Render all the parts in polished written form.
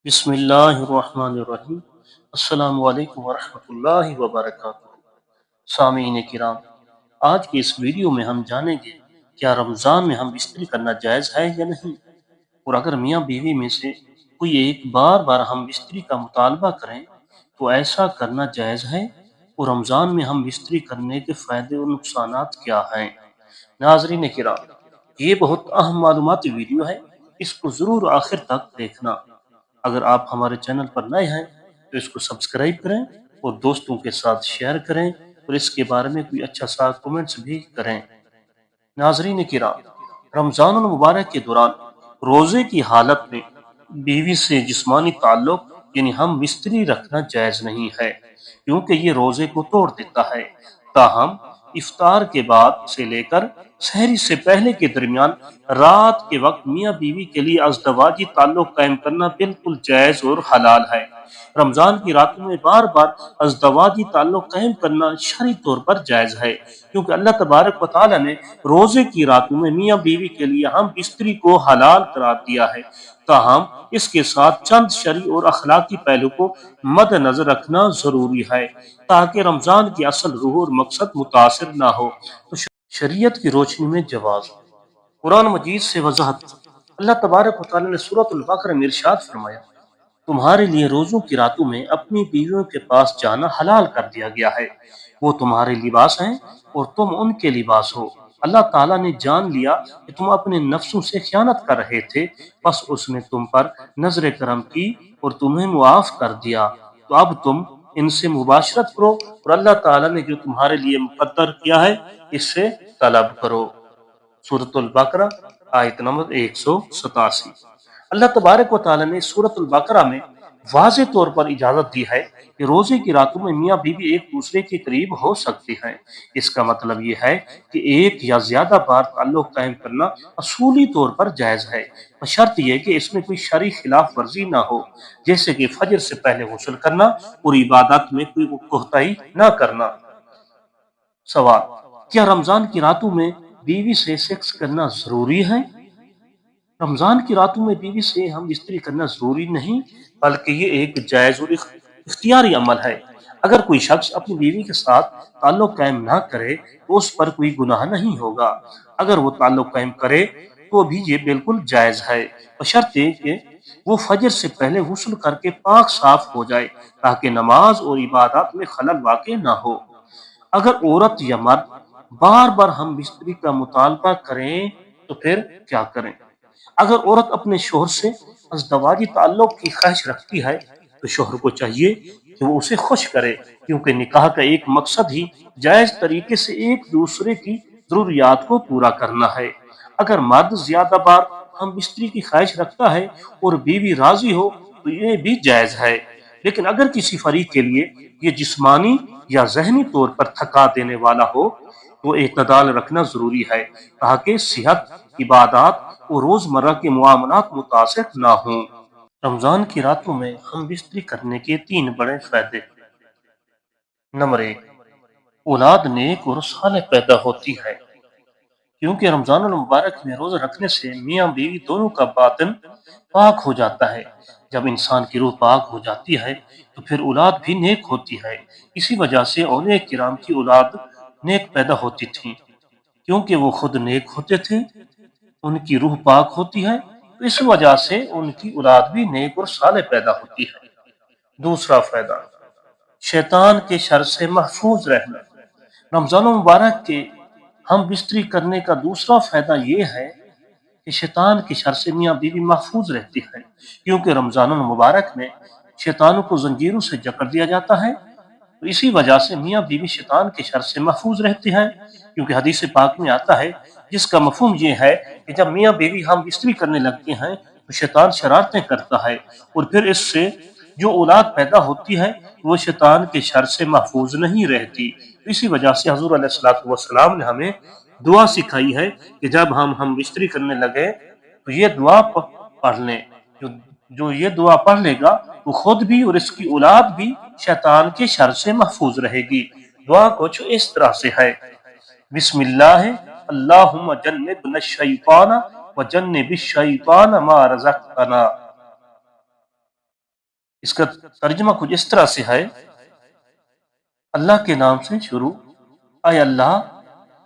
بسم اللہ الرحمن الرحیم۔ السلام علیکم ورحمۃ اللہ وبرکاتہ۔ سامعین کرام، آج کی اس ویڈیو میں ہم جانیں گے کیا رمضان میں ہم بستری کرنا جائز ہے یا نہیں، اور اگر میاں بیوی میں سے کوئی ایک بار بار ہم بستری کا مطالبہ کریں تو ایسا کرنا جائز ہے، اور رمضان میں ہم بستری کرنے کے فائدے اور نقصانات کیا ہیں۔ ناظرین کرام، یہ بہت اہم معلوماتی ویڈیو ہے، اس کو ضرور آخر تک دیکھنا۔ اگر آپ ہمارے چینل پر نئے ہیں تو اس کو سبسکرائب کریں اور دوستوں کے ساتھ شیئر کریں، اور اس کے بارے میں کوئی اچھا سا کومنٹس بھی کریں۔ ناظرین کرام، رمضان المبارک کے دوران روزے کی حالت میں بیوی سے جسمانی تعلق یعنی ہم بستری رکھنا جائز نہیں ہے، کیونکہ یہ روزے کو توڑ دیتا ہے۔ تاہم افطار کے بعد سے لے کر سحری سے پہلے کے درمیان رات کے وقت میاں بیوی کے لیے ازدواجی تعلق قائم کرنا بالکل جائز اور حلال ہے۔ رمضان کی راتوں میں بار بار ازدواجی تعلق قائم کرنا شرعی طور پر جائز ہے، کیونکہ اللہ تبارک و تعالی نے روزے کی راتوں میں میاں بیوی کے لیے ہم بستری کو حلال قرار دیا ہے۔ تاہم اس کے ساتھ چند شرعی اور اخلاقی پہلو کو مد نظر رکھنا ضروری ہے، تاکہ رمضان کی اصل روح اور مقصد متاثر نہ ہو۔ تو شریعت کی روشنی میں جواز۔ قرآن مجید سے وضاحت۔ اللہ تبارک و تعالی نے سورۃ البقرہ میں ارشاد فرمایا، تمہارے لیے روزوں کی راتوں میں اپنی بیویوں کے پاس جانا حلال کر دیا گیا ہے، وہ تمہارے لباس ہیں اور تم ان کے لباس ہو۔ اللہ تعالیٰ نے جان لیا کہ تم اپنے نفسوں سے خیانت کر رہے تھے، بس اس نے تم پر نظر کرم کی اور تمہیں معاف کر دیا، تو اب تم ان سے مباشرت کرو اور اللہ تعالیٰ نے جو تمہارے لیے مقدر کیا ہے اس سے طلب کرو۔ سورۃ البقرہ آیت نمبر 187۔ اللہ تبارک و تعالی نے سورۃ البقرہ میں واضح طور پر اجازت دی ہے کہ روزے کی راتوں میں میاں بیوی ایک دوسرے کے قریب ہو سکتے ہیں۔ اس کا مطلب یہ ہے کہ ایک یا زیادہ بار تعلق قائم کرنا اصولی طور پر جائز ہے، بشرط یہ کہ اس میں کوئی شرعی خلاف ورزی نہ ہو، جیسے کہ فجر سے پہلے غسل کرنا اور عبادت میں کوئی کوتاہی نہ کرنا۔ سوال: کیا رمضان کی راتوں میں بیوی سے سیکس کرنا ضروری ہے؟ رمضان کی راتوں میں بیوی سے ہم بستری کرنا ضروری نہیں، بلکہ یہ ایک جائز اور اختیاری عمل ہے۔ اگر کوئی شخص اپنی بیوی کے ساتھ تعلق قائم نہ کرے تو اس پر کوئی گناہ نہیں ہوگا۔ اگر وہ تعلق قائم کرے تو بھی یہ بالکل جائز ہے، بشرطے کہ وہ فجر سے پہلے غسل کر کے پاک صاف ہو جائے، تاکہ نماز اور عبادات میں خلل واقع نہ ہو۔ اگر عورت یا مرد بار بار ہم بستری کا مطالبہ کریں تو پھر کیا کریں؟ اگر عورت اپنے شوہر سے ازدواجی تعلق کی خواہش رکھتی ہے تو شوہر کو چاہیے کہ وہ اسے خوش کرے، کیونکہ نکاح کا ایک مقصد ہی جائز طریقے سے ایک دوسرے کی ضروریات کو پورا کرنا ہے۔ اگر مرد زیادہ بار ہم بستری کی خواہش رکھتا ہے اور بیوی راضی ہو تو یہ بھی جائز ہے، لیکن اگر کسی فریق کے لیے یہ جسمانی یا ذہنی طور پر تھکا دینے والا ہو تو اعتدال رکھنا ضروری ہے، تاکہ صحت، عبادات اور روزمرہ کے معاملات متاثر نہ ہوں۔ رمضان کی راتوں میں ہم بستری کرنے کے 3 بڑے فائدے۔ نمبر 1، اولاد نیک اور صالح پیدا ہوتی ہے، کیونکہ رمضان المبارک میں روزہ رکھنے سے میاں بیوی دونوں کا باطن پاک ہو جاتا ہے۔ جب انسان کی روح پاک ہو جاتی ہے تو پھر اولاد بھی نیک ہوتی ہے۔ اسی وجہ سے اولیاء کرام کی اولاد نیک پیدا ہوتی تھی، کیونکہ وہ خود نیک ہوتے تھے، ان کی روح پاک ہوتی ہے، تو اس وجہ سے ان کی اولاد بھی نیک اور صالح پیدا ہوتی ہے۔ دوسرا فائدہ، شیطان کے شر سے محفوظ رہنا۔ رمضان المبارک کے ہم بستری کرنے کا دوسرا فائدہ یہ ہے کہ شیطان کے شر سے میاں بیوی محفوظ رہتی ہے، کیونکہ رمضان المبارک میں شیطانوں کو زنجیروں سے جکڑ دیا جاتا ہے، تو اسی وجہ سے میاں بیوی شیطان کے شر سے محفوظ رہتے ہیں، کیونکہ حدیث پاک میں آتا ہے جس کا مفہوم یہ ہے کہ جب میاں بیوی ہم بستری کرنے لگتے ہیں تو شیطان شرارتیں کرتا ہے، اور پھر اس سے جو اولاد پیدا ہوتی ہے وہ شیطان کے شر سے محفوظ نہیں رہتی۔ اسی وجہ سے حضور علیہ الصلوۃ والسلام نے ہمیں دعا سکھائی ہے کہ جب ہم بستری کرنے لگے تو یہ دعا پڑھ لیں۔ جو یہ دعا پڑھ لے گا وہ خود بھی اور اس کی اولاد بھی شیطان کے شر سے محفوظ رہے گی۔ دعا کچھ اس طرح سے ہے: بسم اللہ، اللہم جنبنا الشیطان وجنب الشیطان ما رزقتنا۔ اس کا ترجمہ کچھ اس طرح سے ہے: اللہ کے نام سے شروع، اے اللہ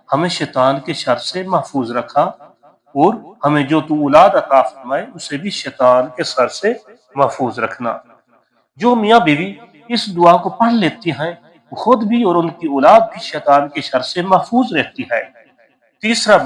ہمیں شیطان کے شر سے محفوظ رکھا، اور ہمیں جو تو اولاد عطا فرمائے اسے بھی شیطان کے شر سے محفوظ رکھنا۔ جو میاں بیوی اس دعا کو پڑھ لیتی ہیں وہ خود بھی اور ان کی اولاد بھی شیطان کے شر سے محفوظ رہتی ہے۔ تیسرا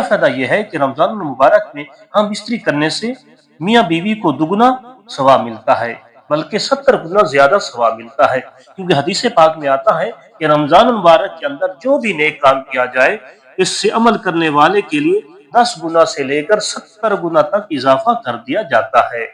فائدہ یہ ہے کہ رمضان المبارک میں ہم بستری کرنے سے میاں بیوی کو دگنا ثواب ملتا ہے، بلکہ 70 گنا زیادہ ثواب ملتا ہے، کیونکہ حدیث پاک میں آتا ہے کہ رمضان المبارک کے اندر جو بھی نیک کام کیا جائے اس سے عمل کرنے والے کے لیے 10 گنا سے لے کر 70 گنا تک اضافہ کر دیا جاتا ہے۔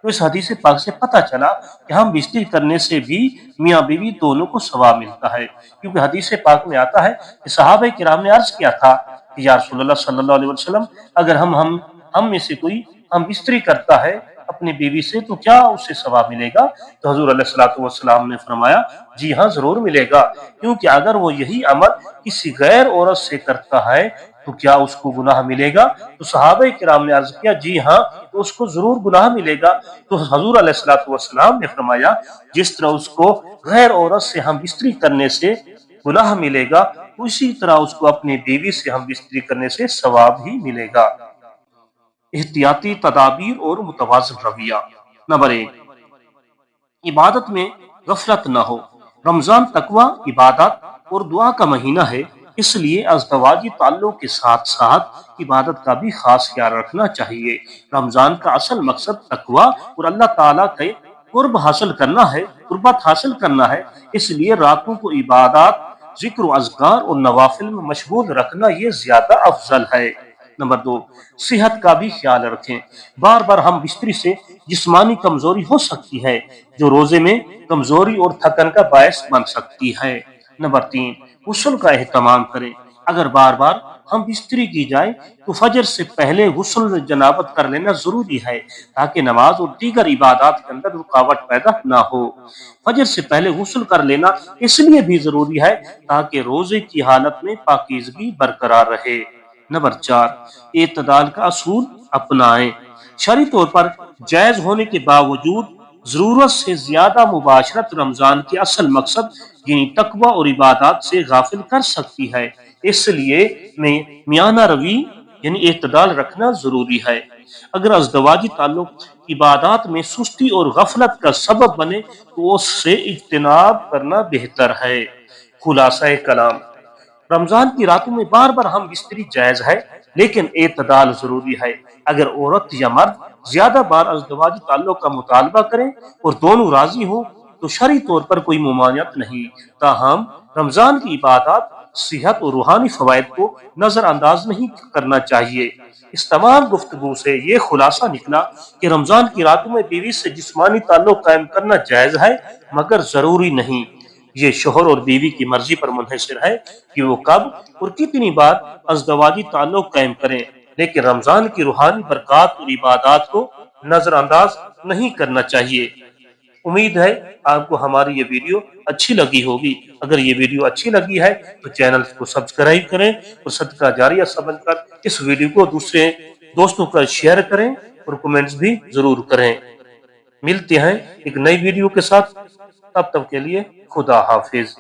تو اس حدیث پاک سے پتہ چلا کہ ہم بستری کرنے سے بھی میاں بیوی دونوں کو ثواب ملتا ہے، کیونکہ حدیث پاک میں آتا ہے کہ صحابہ کرام نے عرض کیا تھا کہ یا رسول اللہ صلی اللہ علیہ وسلم، اگر ہم میں سے کوئی ہم بستری کرتا ہے اپنی بیوی سے تو کیا اسے ثواب ملے گا؟ تو حضور علیہ الصلوۃ والسلام نے فرمایا جی ہاں ضرور ملے گا، کیونکہ اگر وہ یہی عمل کسی غیر عورت سے کرتا ہے تو کیا اس کو گناہ ملے گا؟ تو صحابہ کرام نے عرض کیا جی ہاں، تو اس کو ضرور گناہ ملے گا۔ تو حضور علیہ الصلوۃ والسلام نے فرمایا جس طرح اس کو غیر عورت سے ہم بستری کرنے سے گناہ ملے گا، اسی طرح اس کو اپنی بیوی سے ہم بستری کرنے سے ثواب ہی ملے گا۔ احتیاطی تدابیر اور متوازن رویہ۔ نمبر 1، عبادت میں غفلت نہ ہو۔ رمضان تقوی، عبادت اور دعا کا مہینہ ہے، اس لیے ازدواجی تعلق کے ساتھ ساتھ عبادت کا بھی خاص خیال رکھنا چاہیے۔ رمضان کا اصل مقصد تقوی اور اللہ تعالیٰ کے قربت حاصل کرنا ہے، اس لیے راتوں کو عبادات، ذکر و اذکار اور نوافل میں مشغول رکھنا یہ زیادہ افضل ہے۔ نمبر 2، صحت کا بھی خیال رکھیں۔ بار بار ہم بستری سے جسمانی کمزوری ہو سکتی ہے جو روزے میں کمزوری اور تھکن کا باعث بن سکتی ہے۔ نمبر 3، غسل کا اہتمام کریں۔ اگر بار بار ہم بستری کی جائے تو فجر سے پہلے غسل جنابت کر لینا ضروری ہے تاکہ نماز اور دیگر عبادات کے اندر رکاوٹ پیدا نہ ہو۔ فجر سے پہلے غسل کر لینا اس لیے بھی ضروری ہے تاکہ روزے کی حالت میں پاکیزگی برقرار رہے۔ نمبر 4، اعتدال کا اصول اپنائیں۔ شرعی طور پر جائز ہونے کے باوجود ضرورت سے زیادہ مباشرت رمضان کے اصل مقصد یعنی تقوی اور عبادات سے غافل کر سکتی ہے، اس لیے میانہ روی یعنی اعتدال رکھنا ضروری ہے۔ اگر ازدواجی تعلق عبادات میں سستی اور غفلت کا سبب بنے تو اس سے اجتناب کرنا بہتر ہے۔ خلاصہ کلام، رمضان کی راتوں میں بار بار ہم بستری جائز ہے لیکن اعتدال ضروری ہے۔ اگر عورت یا مرد زیادہ بار ازدواجی تعلق کا مطالبہ کریں اور دونوں راضی ہوں تو شرعی طور پر کوئی ممانعت نہیں، تاہم رمضان کی عبادات، صحت اور روحانی فوائد کو نظر انداز نہیں کرنا چاہیے۔ اس تمام گفتگو سے یہ خلاصہ نکلا کہ رمضان کی راتوں میں بیوی سے جسمانی تعلق قائم کرنا جائز ہے مگر ضروری نہیں۔ یہ شوہر اور بیوی کی مرضی پر منحصر ہے کہ وہ کب اور کتنی بار ازدواجی تعلق قائم کریں، لیکن رمضان کی روحانی برکات اور عبادات کو نظر انداز نہیں کرنا چاہیے۔ امید ہے آپ کو ہماری یہ ویڈیو اچھی لگی ہوگی۔ اگر یہ ویڈیو اچھی لگی ہے تو چینل کو سبسکرائب کریں اور صدقہ جاریہ سمجھ کر اس ویڈیو کو دوسرے دوستوں کا شیئر کریں اور کمنٹس بھی ضرور کریں۔ ملتے ہیں ایک نئی ویڈیو کے ساتھ، تب تک کے لیے خدا حافظ۔